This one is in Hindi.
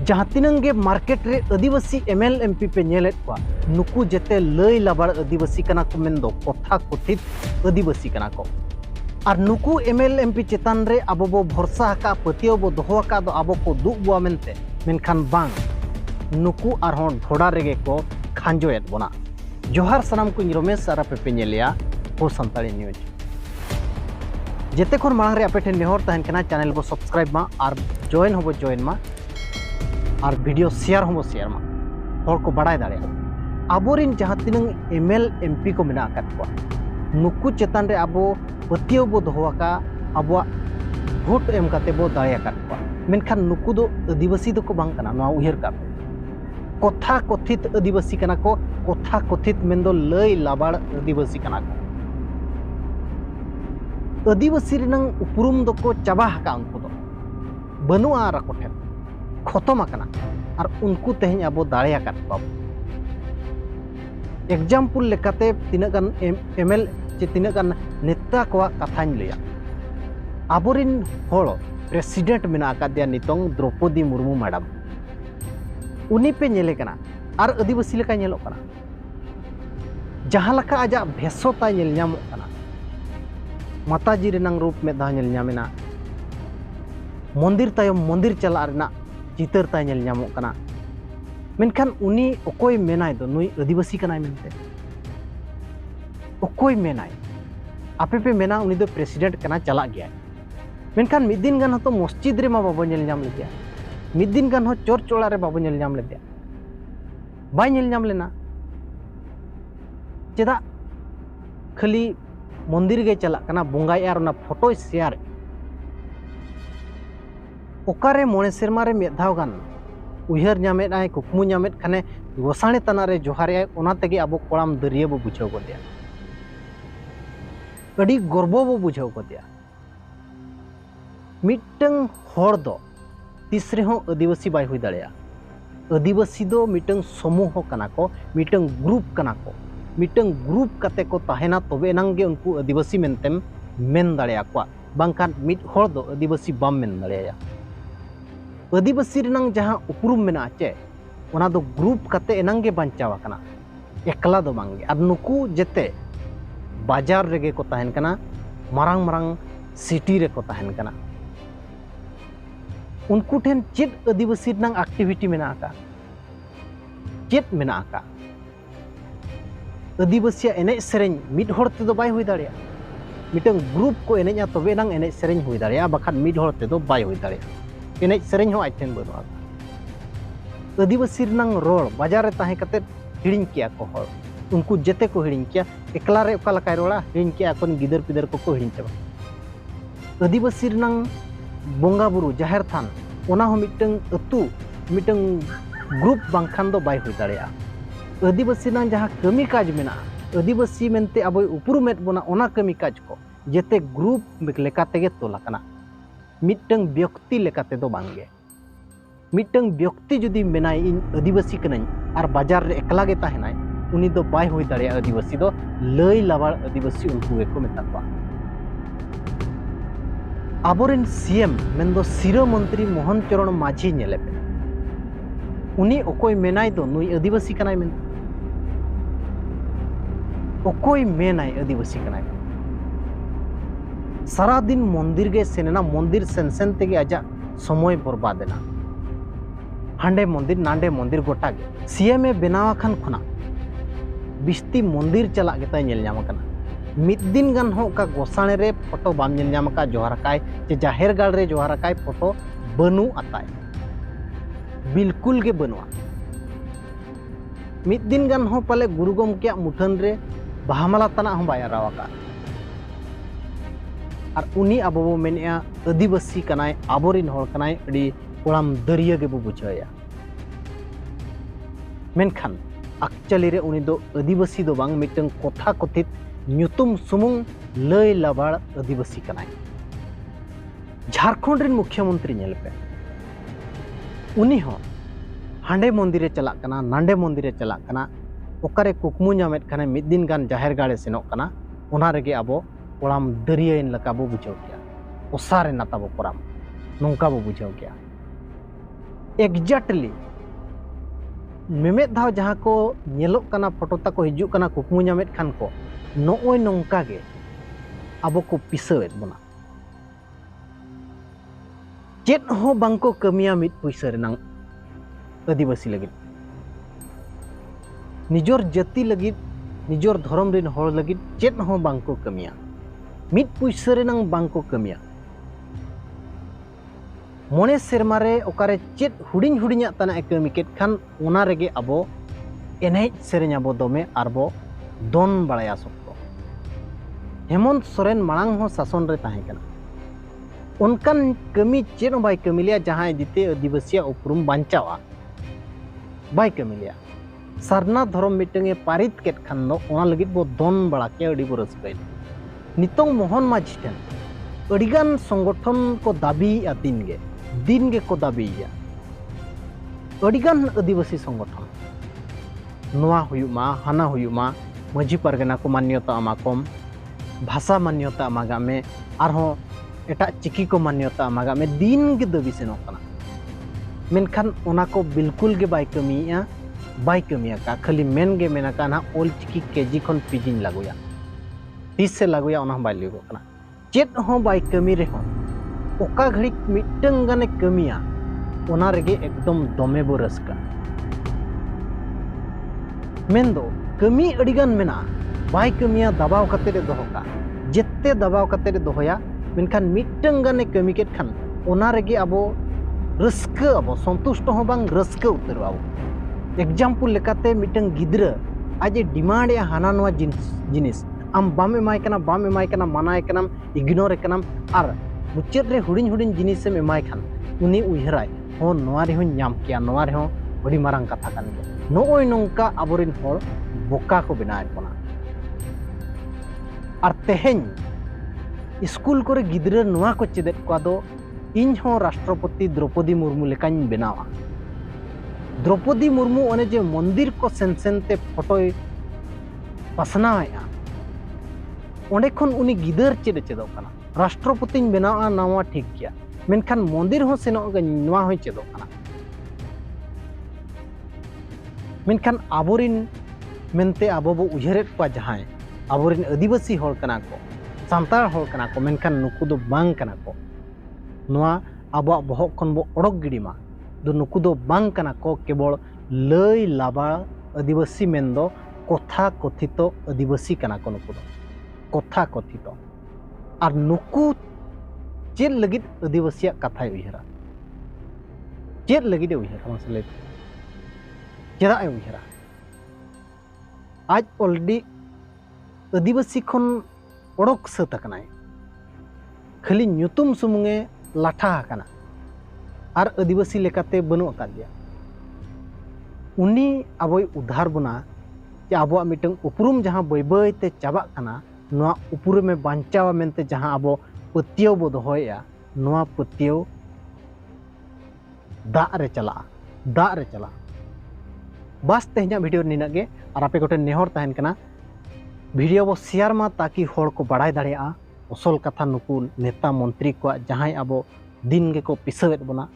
जहाँ तीनंग गे मार्केट रे आदिवासी एमएल एमपी पे नेलेत को नुकु जेते लय लाबाड़ आदिवासी कना को मेंदो कथा कथित आदिवासी कना को और नुकु एमएल एमपी चेतान रे आबो बो भरसा का पतियो बो दोहो का दो आबो को दुब बुआ मेनते मेनखान बांग नुकु आरहों ढोड़ा रेगे को खांजोएत बोना। जोहार सनाम को रमेश सारा पे नेलिया हो संताली न्यूज जेते खन मांग रे आपे ठेन नेहर तहन कना चैनल बो सब्सक्राइब मा और जॉइन होबो जॉइन मा और वीडियो शेयर होबो शेयर मा हर को बड़ाय दाड़े आबोरिन जहाँ तीनंग एमएल एमपी को मेना आकात को नुकु चेतान रे आबो पतियो बो दोहोका आबो भोट एम काते बो दाड़े आकात को मेनखान नुकु दो आदिवासी दो को बांग कना नवा उहेर का कथा कथित आदिवासी कना को कथा कथित मेंदो लय लाबाड़ आदिवासी कना को आदिवासी रनंग उपरुम दो को चाबा हका उनको दो बनुआ राको ठेन खतम आकना और उनको तेहन अब दाड़े आकात को एग्जाम्पल लेकाते तीना गान एमएल चे तीना गान नेता को कथाñ लैया आबोरिन होड़ प्रेसिडेंट मेना आकादिया नितोंग द्रौपदी मुर्मू मैडम उनी पे नेले कना और आदिवासी लेका नेलो कना जहाँ लका आजा भेसोता नेल ᱧᱟᱢᱚᱜ कना माताजी रेनांग रूप में दा नेल ᱧᱟᱢᱮᱱᱟ मंदिर तायम मंदिर चला रेना चितर ताय नेल ᱧᱟᱢᱚᱜ कना मेनखान उनी ओकोय मेनाय दो नुई आदिवासी कनाय मेनते ओकोय मेनाय आपे पे मेना उनी दो प्रेसिडेंट कना चला गया मेनखान मिद दिन गान हतो मस्जिद रे मा बाबो नेल ᱧᱟᱢ लेदिया मिद दिन गान हो चोर चोड़ा रे बाबो नेल ᱧᱟᱢ लेदिया बाय नेल ᱧᱟᱢ लेना चेदा खाली मंदिर गे चला कना बोंगाय आर ना फोटो शेयर ओकारे मोणे सेरमा रे मेधाव गान उहर ᱧᱟᱢᱮᱫ आय कुकमु ᱧᱟᱢᱮᱫ खाने गोसाणे तना रे जोहारे आय ओना तेगे आबो कोड़ाम दरिया बो बुझाव को दिया अड़ी गर्व बो बुझाव को दिया मिटंग होड़ दो तीसरे हो आदिवासी बाय हुई दाड़िया आदिवासी दो मिटंग समूह कना को मिटंग ग्रुप कना को मिटंग ग्रुप कते को ताहेना तबे नंगे उनको आदिवासी मेनतेम मेन दाड़िया को बांखान मिट होड़ दो आदिवासी बाम मेन दाड़िया आदिवासी रनंग जहाँ उपरुम मेना चे ओना दो ग्रुप कते एनंगे बांचावा कना एकला दो बांगे और नुकु जेते बाजार रेगे को ताहेन कना मारांग मारांग सिटी रे को ताहेन कना उनको ठेन चेत आदिवासी रनंग एक्टिविटी मेना का चेत मेना का आदिवासी एनेज सेरेñ मिड होड़ तेदो बाय हुई दाड़िया मिटंग ग्रुप को एनेजा तबे नंग एनेज सेरेñ हुई दाड़िया बाखान मिड होड़ तेदो बाय हुई दाड़िया एनेज सेरेñ हो आइटेन बनुआ आदिवासी रनंग रोड बाजार रे ताहे कते हिड़िñ किया को होड़ उनको जेते को हिड़िñ किया एकला रे ओका लकाय रोड़ा हिड़िñ किया कोन गिदर पिदर को हिड़िñ चबा आदिवासी रनंग बोंगा बुरु जाहेर थान ओना हो मिटंग अतु मिटंग ग्रुप बांखान दो बाय हुई दाड़िया आदिवासी नंग जहाँ कमी काज मेना आदिवासी मेनते अब उपरुमेत बोना ओना कमी काज को जेते ग्रुप लेकाते गे तोला कना मिटंग व्यक्ति लेकाते दो बांगे मिटंग व्यक्ति जुदी मेनाय इन आदिवासी कनाई और बाजार रे एकला गे ताहेनाय उनी दो बाय हुई दाड़िया आदिवासी दो लय लाबाड़ आदिवासी उनको गे को मेता को आबोरेन सीएम मेनदो सिरो मंत्री मोहन चरण माझी नेलेपे उनी ओकोय मेनाय दो नुई आदिवासी कनाय मेन ओकोय मेनाय आदिवासी कनाय सारा दिन मंदिर गे सेनेना मंदिर सेन तेगे आजा समय बर्बादेना हांडे मंदिर नांडे मंदिर गोटा गे सीएम ए बनावा खान खुना बिस्ती मंदिर चला गेता नेल ᱧᱟᱢ कना मिद दिन गान हो का गोसाणे रे फोटो बाम नेल ᱧᱟᱢ का जोहार काय जे जाहेर गाड़ रे जोहार काय फोटो बनु आताय बिल्कुल के बनुआ मिद दिन गान हो पाले गुरु गोमके मुठन रे बाहामाला तना हो बाय रावाका और उनी आबो बो मेनिया आदिवासी कनाय आबोरिन होड़ कनाय अडी कोड़ाम दरिया के बो बुझाया मेनखान एक्चुअली रे उनी दो आदिवासी दो बांग मिटंग कथा कथित ᱧᱩᱛᱩᱢ सुमुंग लय लाबाड़ आदिवासी कनाय झारखंड रिन मुख्यमंत्री नेलपे उनी हो हांडे मंदिर रे चला कना नांडे मंदिर रे चला कना ओकारे कुकमु ᱧᱟᱢᱮᱫ खाने मिद दिन गान जाहेर गाड़े सेनोक कना ओना रेगे आबो कोड़ाम दरियाइन लका बो बुझाव किया ओसारे नाता बो कोराम नोंका बो बुझाव किया एग्जैक्टली मेमेद धाव जहाँ को नेलोग कना फोटो ताको हिजुग कना कुकमु नामेद खान को नोय नोंका गे आबो को पिसावेद बना चेत हो बांको कमिया मिट पुइसा रेनांग आदिवासी लगिद निजोर जाति लगिद निजोर धर्म रिन होर लगिद चेत हो बांको कमिया मिट पुइसा रेनांग बांको कमिया मोने सेरमारे ओकारे चेत हुडिंग हुडिंग तना कमी केट खान ओना रेगे आबो एनेज सेरेñ आबो दोमे आरबो दोन बाड़ाया सकतो हेमंत सोरेन मांग हो शासन रे ताहे कना उनकान कमी चेत बाय कमी लिया जहां दिते आदिवासी उपरुम बांचावा बाय कमी लिया सारना धर्म मिटंगे पारित केट खान नो ओना लगित बो दोन बाड़ा के अडी बो रसकाय नितों मोहन माझी ठेन अडिगान संगठन को दाबी दिन गे को दाबीया अडिगान आदिवासी संगठन नोआ हुयुमा हाना हुयुमा माझी पारगना को मान्यता अमाकम भाषा मान्यता अमागा में आरहो एटा चिकी को मान्यता अमागा में दिन गे दाबी सेनोक कना मेनखान ओना को बिल्कुल गे बाय कमिया का खाली मेन गे मेना का ना ओल चिकी केजी खन पीजिन लागुया तीस से लागुया ओना बाय लिगो कना चेत हो बाय कमी रे हो ओका घड़ी मिटंग गाने कमिया ओना रेगे एकदम दोमे बो रसका मेंदो कमी अडिगान मेना बाय कमिया दबाव कते रे दोहका जेते दबाव कते रे दोहया मेनखान मिटंग गाने कमी केट खान ओना रेगे आबो रसका आबो संतुष्ट हो बांग रसका उतर आबो एग्जाम्पल लेकाते मिटंग गिद्रा आज डिमांड या हाना नवा जिनिस आम बाम एमाय कना मानाय कनाम इग्नोर कनाम आर मुचाद रे हुडिंग हुडिंग जिनिसम एमाय खान उनी उयहराय हो नोआ रे हो नाम किया नोआ रे हो बड़ी मारांग कथा कान गया नोय नोंका आबोरिन होर बोका को बनाय बना आर तेहेन स्कूल कोरे गिद्रा नोआ को चेदेत को दो इन हो राष्ट्रपति द्रौपदी मुर्मू लेकान बनावा द्रौपदी मुर्मू ओने जे मंदिर को सेनसेनते फोटो पासनाया ओंडे खन उनी गिदर चेद चेदोक कना राष्ट्रपति बनावा नावा ठीक गया मेनखान मंदिर हो सेनोक नोआ हो चेदोक कना मेनखान आबोरिन मेनते आबो बो उयहरेत को जहाय आबोरिन आदिवासी होर कना को सांतार होर कना को मेनखान नुकु दो बांग कना को नोआ आबो बहक खन बो ओडक गिडिमा दो नुकु दो बांग कना को केवल लय लाबा आदिवासी मेनदो कथा कथित आदिवासी कना को नुकु दो कथा कथित और नुकु चेद लगित आदिवासी कथा उयहरा चेद लगित उयहरा मसले चेदा उयहरा आज ऑलरेडी आदिवासी खन ओडक सत कनाय खाली ᱧᱩᱛᱩᱢ सुमुंगे लाठा कना और आदिवासी लेकाते बनु अकादिया उनी आबोय उद्धार बना जे आबो मिटंग उपरुम जहां बय बय ते चाबा कना नोआ उपरुम में बांचावा मेनते जहां आबो पतियो बो दोहया नोआ पतियो दाग रे चला बस तेहना वीडियो निनागे और आपे गोटे नेहर तहन कना वीडियो बो शेयर मा ताकि होड़ को बड़ाय दाड़िया असल कथा नुकु नेता मंत्री को जहां आबो दिन गे को पिसावेद बना